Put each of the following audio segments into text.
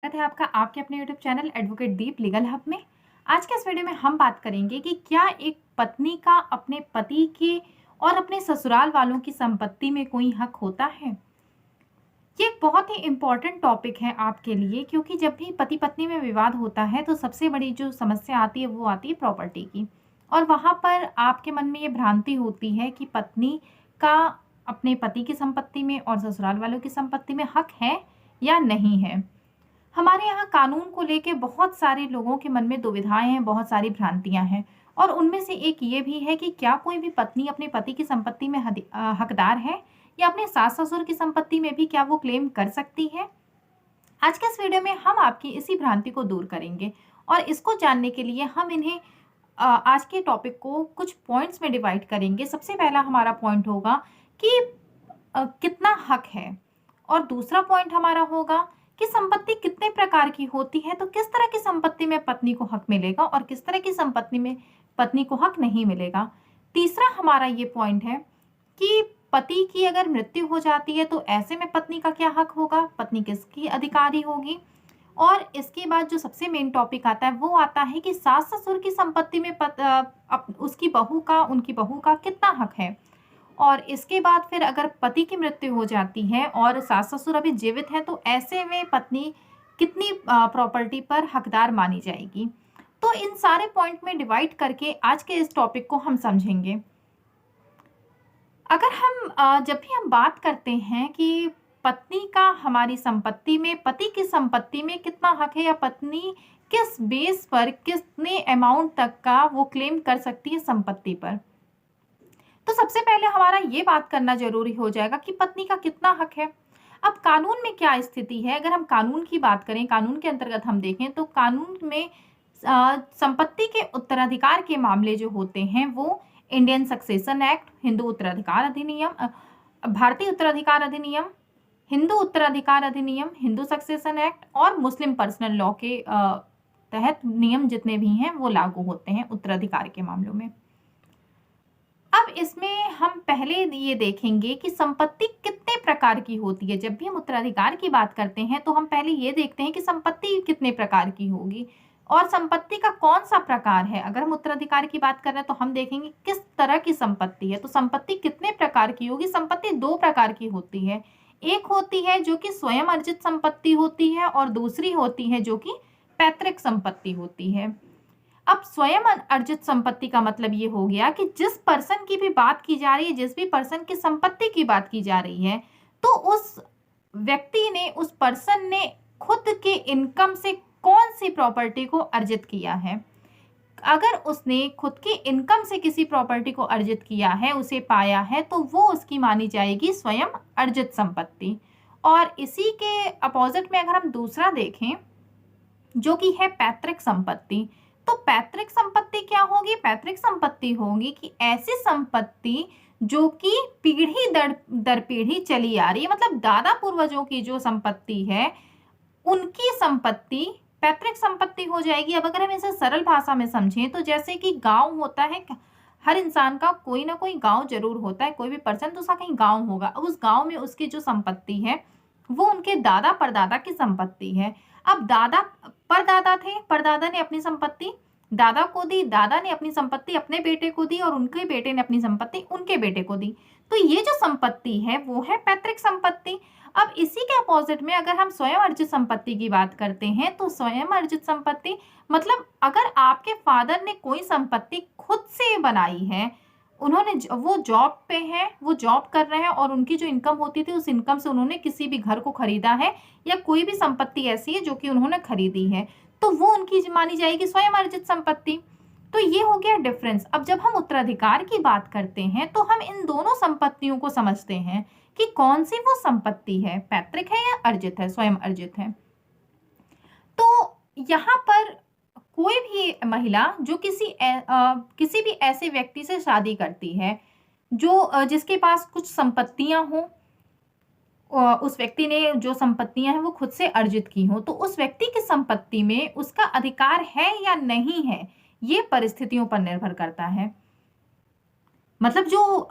स्वागत है आपका आपके अपने यूट्यूब चैनल एडवोकेट दीप लीगल हब में। आज के इस वीडियो में हम बात करेंगे कि क्या एक पत्नी का अपने पति के और अपने ससुराल वालों की संपत्ति में कोई हक होता है। ये एक बहुत ही इम्पोर्टेंट टॉपिक है आपके लिए, क्योंकि जब भी पति पत्नी में विवाद होता है तो सबसे बड़ी जो समस्या आती है वो आती है प्रॉपर्टी की। और वहाँ पर आपके मन में ये भ्रांति होती है कि पत्नी का अपने पति की संपत्ति में और ससुराल वालों की संपत्ति में हक है या नहीं है। हमारे यहाँ कानून को लेके बहुत सारे लोगों के मन में दुविधाएं हैं, बहुत सारी भ्रांतियां हैं, और उनमें से एक ये भी है कि क्या कोई भी पत्नी अपने पति की संपत्ति में हकदार है या अपने सास ससुर की संपत्ति में भी क्या वो क्लेम कर सकती है। आज के इस वीडियो में हम आपकी इसी भ्रांति को दूर करेंगे, और इसको जानने के लिए हम इन्हें आज के टॉपिक को कुछ पॉइंट्स में डिवाइड करेंगे। सबसे पहला हमारा पॉइंट होगा कि कितना हक है, और दूसरा पॉइंट हमारा होगा कि संपत्ति कितने प्रकार की होती है, तो किस तरह की संपत्ति में पत्नी को हक मिलेगा और किस तरह की संपत्ति में पत्नी को हक नहीं मिलेगा। तीसरा हमारा ये पॉइंट है कि पति की अगर मृत्यु हो जाती है तो ऐसे में पत्नी का क्या हक होगा, पत्नी किसकी अधिकारी होगी। और इसके बाद जो सबसे मेन टॉपिक आता है वो आता है कि सास ससुर की संपत्ति में उनकी बहू का कितना हक है। और इसके बाद फिर अगर पति की मृत्यु हो जाती है और सास ससुर अभी जीवित हैं तो ऐसे में पत्नी कितनी प्रॉपर्टी पर हकदार मानी जाएगी। तो इन सारे पॉइंट में डिवाइड करके आज के इस टॉपिक को हम समझेंगे। अगर हम जब भी हम बात करते हैं कि पत्नी का हमारी संपत्ति में, पति की संपत्ति में कितना हक है या पत्नी किस बेस पर कितने अमाउंट तक का वो क्लेम कर सकती है संपत्ति पर, तो सबसे पहले हमारा ये बात करना जरूरी हो जाएगा कि पत्नी का कितना हक है। अब कानून में क्या स्थिति है, अगर हम कानून की बात करें, कानून के अंतर्गत हम देखें तो कानून में संपत्ति के उत्तराधिकार के मामले जो होते हैं वो इंडियन सक्सेशन एक्ट, हिंदू उत्तराधिकार अधिनियम, भारतीय उत्तराधिकार अधिनियम, हिंदू उत्तराधिकार अधिनियम, हिंदू सक्सेशन एक्ट और मुस्लिम पर्सनल लॉ के तहत नियम जितने भी हैं वो लागू होते हैं उत्तराधिकार के मामलों में। अब इसमें हम पहले ये देखेंगे कि संपत्ति कितने प्रकार की होती है। जब भी हम उत्तराधिकार की बात करते हैं तो हम पहले ये देखते हैं कि संपत्ति कितने प्रकार की होगी और संपत्ति का कौन सा प्रकार है। अगर हम उत्तराधिकार की बात कर रहे हैं तो हम देखेंगे किस तरह की संपत्ति है। तो संपत्ति कितने प्रकार की होगी। संपत्ति दो प्रकार की होती है, एक होती है जो कि स्वयं अर्जित संपत्ति होती है और दूसरी होती है जो कि पैतृक संपत्ति होती है। अब स्वयं अर्जित संपत्ति का मतलब ये हो गया कि जिस पर्सन की भी बात की जा रही है, जिस भी पर्सन की संपत्ति की बात की जा रही है, तो उस व्यक्ति ने, उस पर्सन ने खुद के इनकम से कौन सी प्रॉपर्टी को अर्जित किया है। अगर उसने खुद के इनकम से किसी प्रॉपर्टी को अर्जित किया है, उसे पाया है, तो वो उसकी मानी जाएगी स्वयं अर्जित संपत्ति। और इसी के अपोजिट में अगर हम दूसरा देखें जो कि है पैतृक संपत्ति, तो पैतृक संपत्ति क्या होगी। पैतृक संपत्ति होगी कि ऐसी संपत्ति जो कि पीढ़ी दर पीढ़ी चली आ रही है, मतलब दादा पूर्वजों की जो संपत्ति है उनकी संपत्ति पैतृक संपत्ति हो जाएगी। अब अगर हम इसे सरल भाषा में समझें तो जैसे कि गांव होता है, हर इंसान का कोई ना कोई गांव जरूर होता है, कोई भी पर्सन तो उसका कहीं गांव होगा। अब उस गांव में उसकी जो संपत्ति है वो उनके दादा परदादा की संपत्ति है। अब दादा परदादा थे, परदादा ने अपनी संपत्ति दादा को दी, दादा ने अपनी संपत्ति अपने बेटे को दी और उनके बेटे ने अपनी संपत्ति उनके बेटे को दी। तो ये जो संपत्ति है वो है पैतृक संपत्ति। अब इसी के अपोजिट में अगर हम स्वयं अर्जित संपत्ति की बात करते हैं तो स्वयं अर्जित संपत्ति मतलब अगर आपके फादर ने कोई संपत्ति खुद से बनाई है, उन्होंने वो जॉब पे है, वो जॉब कर रहे हैं और उनकी जो इनकम होती थी उस इनकम से उन्होंने किसी भी घर को खरीदा है या कोई भी संपत्ति ऐसी है जो कि उन्होंने खरीदी है, तो वो उनकी मानी जाएगी स्वयं अर्जित संपत्ति। तो ये हो गया डिफरेंस। अब जब हम उत्तराधिकार की बात करते हैं तो हम इन दोनों संपत्तियों को समझते हैं कि कौन सी वो संपत्ति है, पैतृक है या अर्जित है, स्वयं अर्जित है। तो यहाँ पर कोई भी महिला जो किसी भी ऐसे व्यक्ति से शादी करती है जो जिसके पास कुछ संपत्तियां हो, उस व्यक्ति ने जो संपत्तियां हैं वो खुद से अर्जित की हो, तो उस व्यक्ति की संपत्ति में उसका अधिकार है या नहीं है, ये परिस्थितियों पर निर्भर करता है। मतलब जो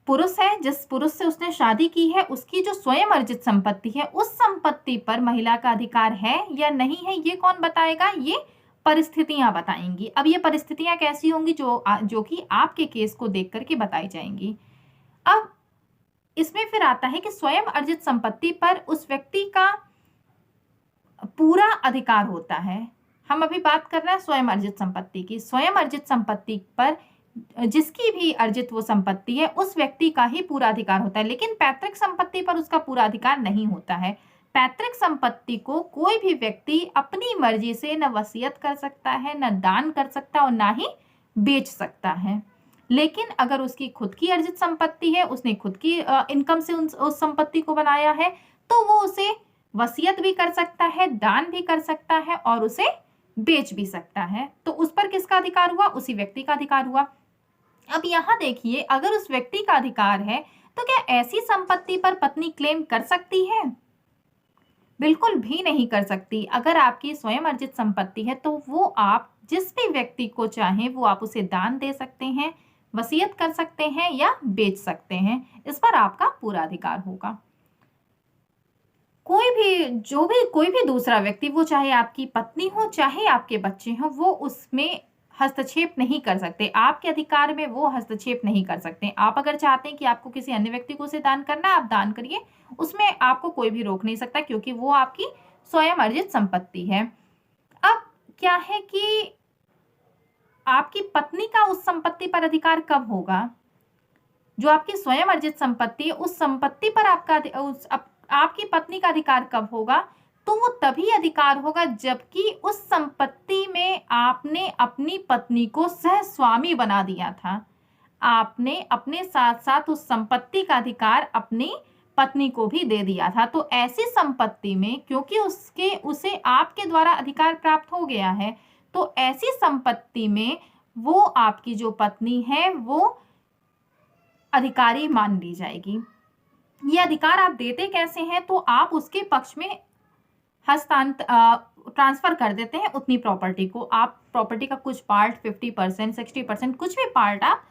पुरुष है, जिस पुरुष से उसने शादी की है, उसकी जो स्वयं अर्जित संपत्ति है, उस संपत्ति पर महिला का अधिकार है या नहीं है, ये कौन बताएगा? ये परिस्थितियां बताएंगी। अब ये परिस्थितियां कैसी होंगी? जो कि आपके केस को देख करके बताई जाएंगी। अब इसमें फिर आता है कि स्वयं अर्जित संपत्ति पर उस व्यक्ति का पूरा अधिकार होता है। हम अभी बात कर रहे हैं स्वयं अर्जित संपत्ति की। स्वयं अर्जित संपत्ति पर जिसकी भी अर्जित वो संपत्ति है, उस व्यक्ति का ही पूरा अधिकार होता है, लेकिन पैतृक संपत्ति पर उसका पूरा अधिकार नहीं होता है। पैतृक संपत्ति को कोई भी व्यक्ति अपनी मर्जी से न वसीयत कर सकता है, न दान कर सकता है और ना ही बेच सकता है। लेकिन अगर उसकी खुद की अर्जित संपत्ति है, उसने खुद की इनकम से उस संपत्ति को बनाया है, तो वो उसे वसीयत भी कर सकता है, दान भी कर सकता है और उसे बेच भी सकता है। तो उस पर किसका अधिकार हुआ? उसी व्यक्ति का अधिकार हुआ। अब यहां देखिए, अगर उस व्यक्ति का अधिकार है तो क्या ऐसी संपत्ति पर पत्नी क्लेम कर सकती है? बिल्कुल भी नहीं कर सकती। अगर आपकी स्वयं अर्जित संपत्ति है तो वो आप जिस भी व्यक्ति को चाहें वो आप उसे दान दे सकते हैं, वसीयत कर सकते हैं या बेच सकते हैं। इस पर आपका पूरा अधिकार होगा। कोई भी दूसरा व्यक्ति, वो चाहे आपकी पत्नी हो चाहे आपके बच्चे हो, वो उसमें हस्तक्षेप नहीं कर सकते। आपके अधिकार में वो हस्तक्षेप नहीं कर सकते। आप अगर चाहते हैं कि आपको किसी अन्य व्यक्ति को उसे दान करना है, आप दान करिए, उसमें आपको कोई भी रोक नहीं सकता, क्योंकि वो आपकी स्वयं अर्जित संपत्ति है। अब क्या है कि आपकी पत्नी का उस संपत्ति पर अधिकार कब होगा? जो आपकी स्वयं अर्जित संपत्ति है, उस संपत्ति पर आपकी पत्नी का अधिकार कब होगा? तो वो तभी अधिकार होगा जबकि उस संपत्ति में आपने अपनी पत्नी को सहस्वामी बना दिया था। आपने अपने साथ साथ उस संपत्ति का अधिकार अपनी पत्नी को भी दे दिया था। तो ऐसी संपत्ति में, क्योंकि उसे आपके द्वारा अधिकार प्राप्त हो गया है, तो ऐसी संपत्ति में वो आपकी जो पत्नी है वो अधिकारी मान ली जाएगी। ये अधिकार आप देते कैसे हैं? तो आप उसके पक्ष में ट्रांसफर कर देते हैं उतनी प्रॉपर्टी को। आप प्रॉपर्टी का कुछ पार्ट 50%, 60%, कुछ भी पार्ट आप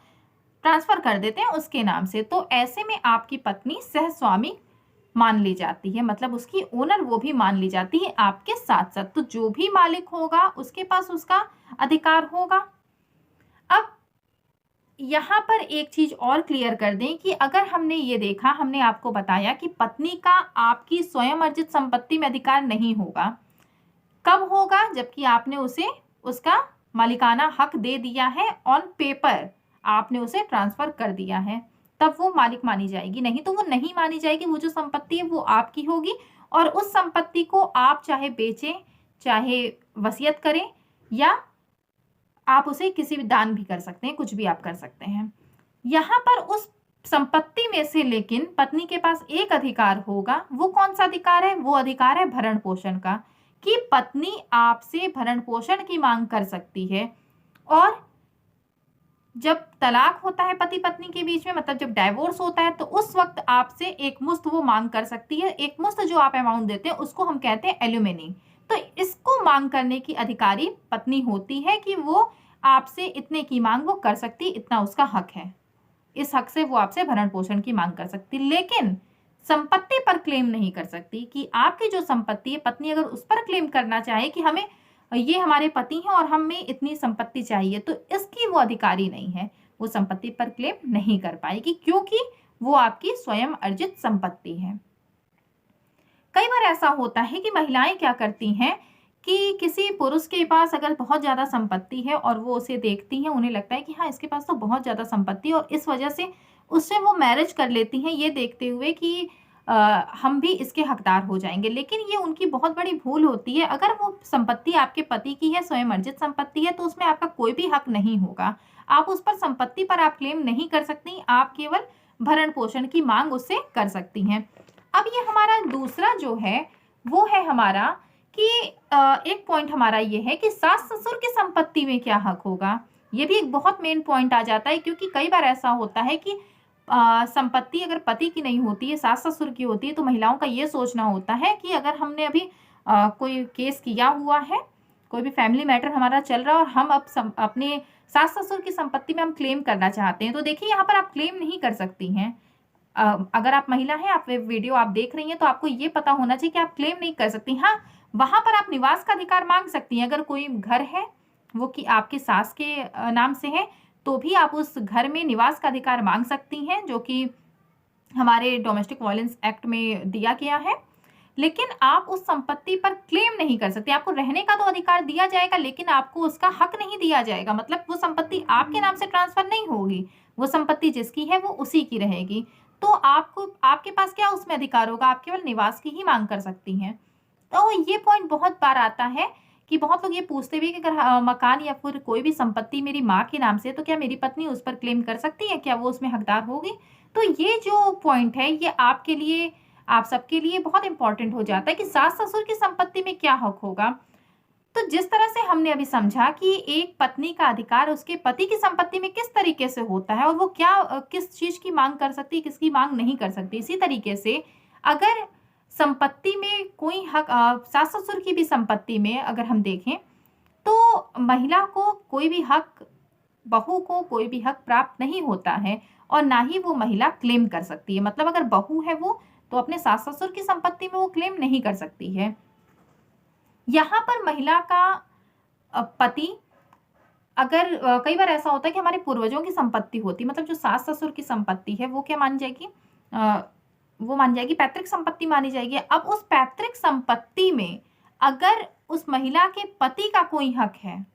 ट्रांसफर कर देते हैं उसके नाम से। तो ऐसे में आपकी पत्नी सहस्वामी मान ली जाती है, मतलब उसकी ओनर वो भी मान ली जाती है आपके साथ साथ। तो जो भी मालिक होगा उसके पास उसका अधिकार होगा। अब यहाँ पर एक चीज और क्लियर कर दें कि अगर हमने ये देखा, हमने आपको बताया कि पत्नी का आपकी स्वयं अर्जित संपत्ति में अधिकार नहीं होगा। कब होगा? जबकि आपने उसे उसका मालिकाना हक दे दिया है, ऑन पेपर आपने उसे ट्रांसफर कर दिया है, तब वो मालिक मानी जाएगी। नहीं तो वो नहीं मानी जाएगी। वो जो संपत्ति है वो आपकी होगी और उस संपत्ति को आप चाहे बेचें, चाहे वसीयत करें, या आप उसे किसी भी दान भी कर सकते हैं, कुछ भी आप कर सकते हैं। यहाँ पर उस संपत्ति में से लेकिन पत्नी के पास एक अधिकार होगा। वो कौन सा अधिकार है? वो अधिकार है भरण पोषण का, कि पत्नी आपसे भरण पोषण की मांग कर सकती है। और जब तलाक होता है पति पत्नी के बीच में, मतलब जब डाइवोर्स होता है, तो उस वक्त आपसे एक मुश्त वो मांग कर सकती है। एक मुश्त जो आप अमाउंट देते हैं उसको हम कहते हैं एल्यूमिनी। तो इसको मांग करने की अधिकारी पत्नी होती है कि वो आपसे इतने की मांग वो कर सकती, इतना उसका हक है। इस हक से वो आपसे भरण पोषण की मांग कर सकती, लेकिन संपत्ति पर क्लेम नहीं कर सकती। कि आपकी जो संपत्ति है, पत्नी अगर उस पर क्लेम करना चाहे कि हमें ये हमारे पति हैं और हमें इतनी संपत्ति चाहिए, तो इसकी वो अधिकारी नहीं है। वो संपत्ति पर क्लेम नहीं कर पाएगी, क्योंकि वो आपकी स्वयं अर्जित संपत्ति है। कई बार ऐसा होता है कि महिलाएं क्या करती हैं कि किसी पुरुष के पास अगर बहुत ज्यादा संपत्ति है और वो उसे देखती हैं, उन्हें लगता है कि हाँ, इसके पास तो बहुत ज्यादा संपत्ति है, और इस वजह से उससे वो मैरिज कर लेती हैं, ये देखते हुए कि हम भी इसके हकदार हो जाएंगे। लेकिन ये उनकी बहुत बड़ी भूल होती है। अगर वो संपत्ति आपके पति की है, स्वयं अर्जित संपत्ति है, तो उसमें आपका कोई भी हक नहीं होगा। आप उस पर संपत्ति पर आप क्लेम नहीं कर सकती। आप केवल भरण पोषण की मांग उससे कर सकती हैं। अब ये हमारा दूसरा जो है वो है हमारा कि एक पॉइंट हमारा ये है कि सास ससुर की संपत्ति में क्या हक होगा। ये भी एक बहुत मेन पॉइंट आ जाता है, क्योंकि कई बार ऐसा होता है कि संपत्ति अगर पति की नहीं होती है, सास ससुर की होती है, तो महिलाओं का ये सोचना होता है कि अगर हमने अभी कोई केस किया हुआ है कोई भी फैमिली मैटर हमारा चल रहा है और हम अब अपने सास ससुर की संपत्ति में हम क्लेम करना चाहते हैं, तो देखिए यहाँ पर आप क्लेम नहीं कर सकती हैं। अगर आप महिला हैं, आप वीडियो आप देख रही हैं, तो आपको ये पता होना चाहिए कि आप क्लेम नहीं कर सकती। हाँ, वहां पर आप निवास का अधिकार मांग सकती हैं। अगर कोई घर है वो कि आपके सास के नाम से है, तो भी आप उस घर में निवास का अधिकार मांग सकती हैं, जो कि हमारे डोमेस्टिक वायलेंस एक्ट में दिया गया है। लेकिन आप उस संपत्ति पर क्लेम नहीं कर सकते। आपको रहने का तो अधिकार दिया जाएगा, लेकिन आपको उसका हक नहीं दिया जाएगा। मतलब वो संपत्ति आपके नाम से ट्रांसफर नहीं होगी, वो संपत्ति जिसकी है वो उसी की रहेगी। तो आपको, आपके पास क्या उसमें अधिकार होगा? आप केवल निवास की ही मांग कर सकती हैं। तो ये पॉइंट बहुत बार आता है कि बहुत लोग ये पूछते भी कि अगर मकान या फिर कोई भी संपत्ति मेरी माँ के नाम से है, तो क्या मेरी पत्नी उस पर क्लेम कर सकती है? क्या वो उसमें हकदार होगी? तो ये जो पॉइंट है, ये आपके लिए, आप सबके लिए बहुत इंपॉर्टेंट हो जाता है कि सास ससुर की संपत्ति में क्या हक होगा। तो जिस तरह से हमने अभी समझा कि एक पत्नी का अधिकार उसके पति की संपत्ति में किस तरीके से होता है और वो क्या किस चीज की मांग कर सकती है, किसकी मांग नहीं कर सकती, इसी तरीके से अगर संपत्ति में कोई हक, सास ससुर की भी संपत्ति में अगर हम देखें, तो महिला को कोई भी हक, बहू को कोई भी हक प्राप्त नहीं होता है और ना ही वो महिला क्लेम कर सकती है। मतलब अगर बहू है वो, तो अपने सास ससुर की संपत्ति में वो क्लेम नहीं कर सकती है। यहाँ पर महिला का पति, अगर कई बार ऐसा होता है कि हमारे पूर्वजों की संपत्ति होती, मतलब जो सास ससुर की संपत्ति है वो क्या मानी जाएगी? वो मानी जाएगी पैतृक संपत्ति मानी जाएगी। अब उस पैतृक संपत्ति में अगर उस महिला के पति का कोई हक है,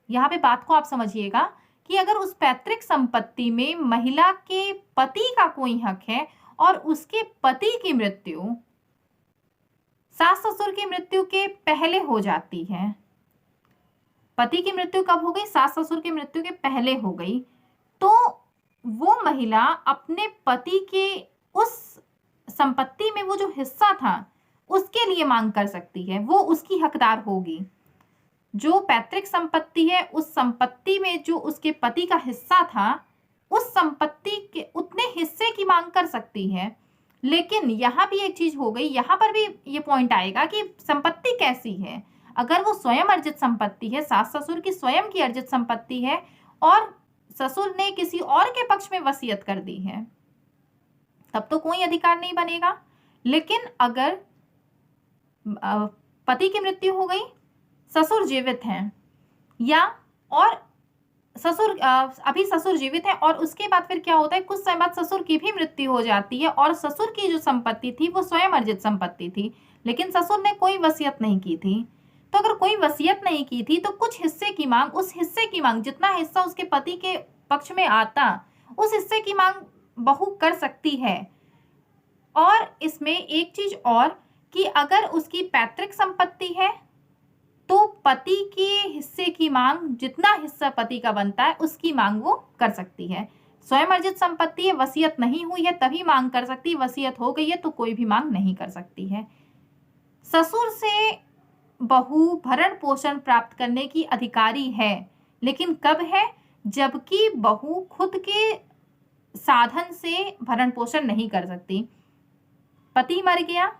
यहाँ पे बात को आप समझिएगा कि अगर उस पैतृक संपत्ति में महिला के पति का कोई हक है और उसके पति की मृत्यु सास ससुर की मृत्यु के पहले हो जाती है, पति की मृत्यु कब हो गई? सास ससुर की मृत्यु के पहले हो गई, तो वो महिला अपने पति के उस संपत्ति में वो जो हिस्सा था उसके लिए मांग कर सकती है, वो उसकी हकदार होगी। जो पैतृक संपत्ति है, उस संपत्ति में जो उसके पति का हिस्सा था, उस संपत्ति के उतने हिस्से की मांग कर सकती है। लेकिन यहाँ भी एक चीज हो गई, यहाँ पर भी ये पॉइंट आएगा कि संपत्ति कैसी है। अगर वो स्वयं अर्जित संपत्ति है, सास ससुर की स्वयं की अर्जित संपत्ति है और ससुर ने किसी और के पक्ष में वसीयत कर दी है, तब तो कोई अधिकार नहीं बनेगा। लेकिन अगर पति की मृत्यु हो गई, ससुर जीवित हैं, या और ससुर अभी ससुर जीवित है और उसके बाद फिर क्या होता है, कुछ समय बाद ससुर की भी मृत्यु हो जाती है और ससुर की जो संपत्ति थी वो स्वयं अर्जित संपत्ति थी, लेकिन ससुर ने कोई वसीयत नहीं की थी। तो अगर कोई वसीयत नहीं की थी तो कुछ हिस्से की मांग, उस हिस्से की मांग, जितना हिस्सा उसके पति के पक्ष में आता, उस हिस्से की मांग बहू कर सकती है। और इसमें एक चीज और कि अगर उसकी पैतृक संपत्ति है तो पति के हिस्से की मांग, जितना हिस्सा पति का बनता है उसकी मांग वो कर सकती है। स्वयं अर्जित संपत्ति है, वसीयत नहीं हुई है तभी मांग कर सकती है, वसीयत हो गई है तो कोई भी मांग नहीं कर सकती है। ससुर से बहू भरण पोषण प्राप्त करने की अधिकारी है, लेकिन कब है? जबकि बहू खुद के साधन से भरण पोषण नहीं कर सकती। पति मर गया,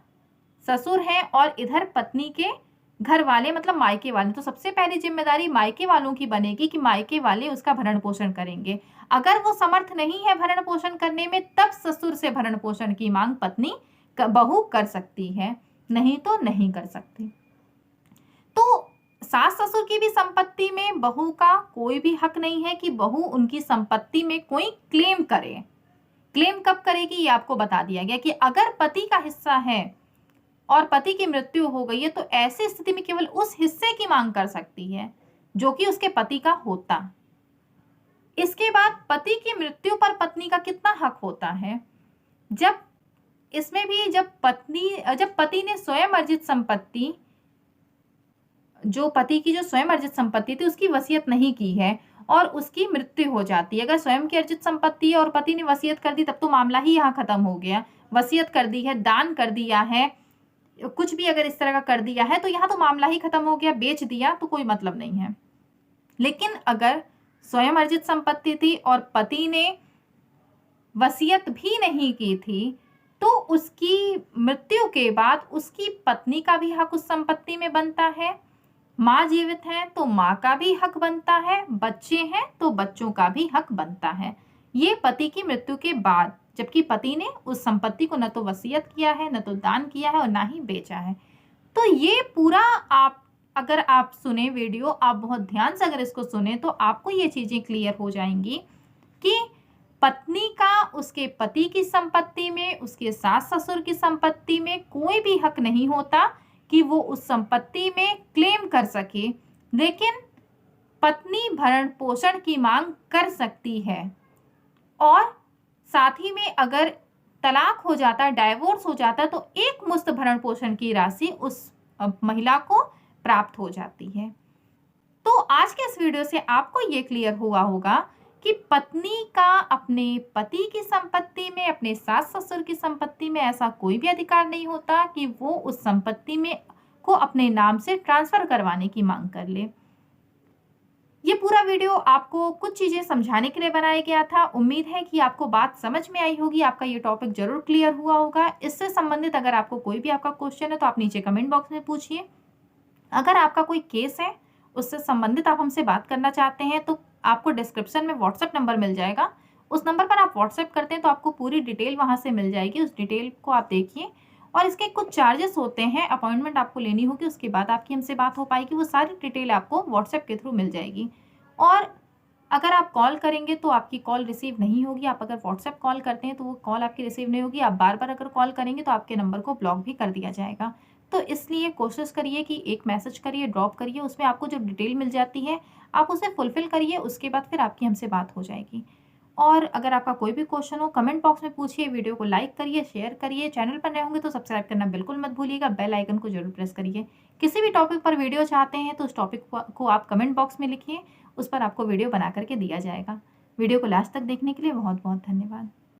ससुर है और इधर पत्नी के घर वाले, मतलब मायके वाले, तो सबसे पहली जिम्मेदारी मायके वालों की बनेगी कि मायके वाले उसका भरण पोषण करेंगे। अगर वो समर्थ नहीं है भरण पोषण करने में, तब ससुर से भरण पोषण की मांग पत्नी बहू कर सकती है, नहीं तो नहीं कर सकती। तो सास ससुर की भी संपत्ति में बहू का कोई भी हक नहीं है कि बहू उनकी संपत्ति में कोई क्लेम करे। क्लेम कब करेगी ये आपको बता दिया गया कि अगर पति का हिस्सा है और पति की मृत्यु हो गई है, तो ऐसी स्थिति में केवल उस हिस्से की मांग कर सकती है जो कि उसके पति का होता। इसके बाद पति की मृत्यु पर पत्नी का कितना हक होता है? जब इसमें भी जब पति ने स्वयं अर्जित संपत्ति, जो पति की जो स्वयं अर्जित संपत्ति थी उसकी वसीयत नहीं की है और उसकी मृत्यु हो जाती है। अगर स्वयं की अर्जित संपत्ति है और पति ने वसीयत कर दी, तब तो मामला ही यहाँ खत्म हो गया। वसीयत कर दी है, दान कर दिया है, कुछ भी अगर इस तरह का कर दिया है तो यहाँ तो मामला ही खत्म हो गया। बेच दिया तो कोई मतलब नहीं है। लेकिन अगर स्वयं अर्जित संपत्ति थी और पति ने वसीयत भी नहीं की थी, तो उसकी मृत्यु के बाद उसकी पत्नी का भी हक उस संपत्ति में बनता है। माँ जीवित है तो माँ का भी हक बनता है, बच्चे हैं तो बच्चों का भी हक बनता है। ये पति की मृत्यु के बाद, जबकि पति ने उस संपत्ति को न तो वसीयत किया है, न तो दान किया है और ना ही बेचा है। तो ये पूरा अगर आप सुने वीडियो, आप बहुत ध्यान से अगर इसको सुने तो आपको ये चीजें क्लियर हो जाएंगी कि पत्नी का उसके पति की संपत्ति में, उसके सास ससुर की संपत्ति में कोई भी हक नहीं होता कि वो उस संपत्ति में क्लेम कर सके, लेकिन पत्नी भरण पोषण की मांग कर सकती है। और साथ ही में अगर तलाक हो जाता है, डाइवोर्स हो जाता है, तो एक मुश्त भरण पोषण की राशि उस महिला को प्राप्त हो जाती है। तो आज के इस वीडियो से आपको ये क्लियर हुआ होगा कि पत्नी का अपने पति की संपत्ति में, अपने सास ससुर की संपत्ति में ऐसा कोई भी अधिकार नहीं होता कि वो उस संपत्ति में को अपने नाम से ट्रांसफर करवाने की मांग कर ले। ये पूरा वीडियो आपको कुछ चीजें समझाने के लिए बनाया गया था। उम्मीद है कि आपको बात समझ में आई होगी, आपका ये टॉपिक जरूर क्लियर हुआ होगा। इससे संबंधित अगर आपको कोई भी आपका क्वेश्चन है तो आप नीचे कमेंट बॉक्स में पूछिए। अगर आपका कोई केस है, उससे संबंधित आप हमसे बात करना चाहते हैं, तो आपको डिस्क्रिप्शन में व्हाट्सएप नंबर मिल जाएगा। उस नंबर पर आप व्हाट्सएप करते हैं तो आपको पूरी डिटेल वहां से मिल जाएगी। उस डिटेल को आप देखिए, और इसके कुछ चार्जेस होते हैं, अपॉइंटमेंट आपको लेनी होगी, उसके बाद आपकी हमसे बात हो पाएगी। वो सारी डिटेल आपको व्हाट्सएप के थ्रू मिल जाएगी। और अगर आप कॉल करेंगे तो आपकी कॉल रिसीव नहीं होगी। आप अगर व्हाट्सएप कॉल करते हैं तो वो कॉल आपकी रिसीव नहीं होगी। आप बार बार अगर कॉल करेंगे तो आपके नंबर को ब्लॉक भी कर दिया जाएगा। तो इसलिए कोशिश करिए कि एक मैसेज करिए, ड्रॉप करिए, उसमें आपको जो डिटेल मिल जाती है आप उसे फुलफिल करिए, उसके बाद फिर आपकी हमसे बात हो जाएगी। और अगर आपका कोई भी क्वेश्चन हो कमेंट बॉक्स में पूछिए, वीडियो को लाइक करिए, शेयर करिए। चैनल पर नए होंगे तो सब्सक्राइब करना बिल्कुल मत भूलिएगा, बेल आइकन को जरूर प्रेस करिए। किसी भी टॉपिक पर वीडियो चाहते हैं तो उस टॉपिक को आप कमेंट बॉक्स में लिखिए, उस पर आपको वीडियो बना करके दिया जाएगा। वीडियो को लास्ट तक देखने के लिए बहुत बहुत धन्यवाद।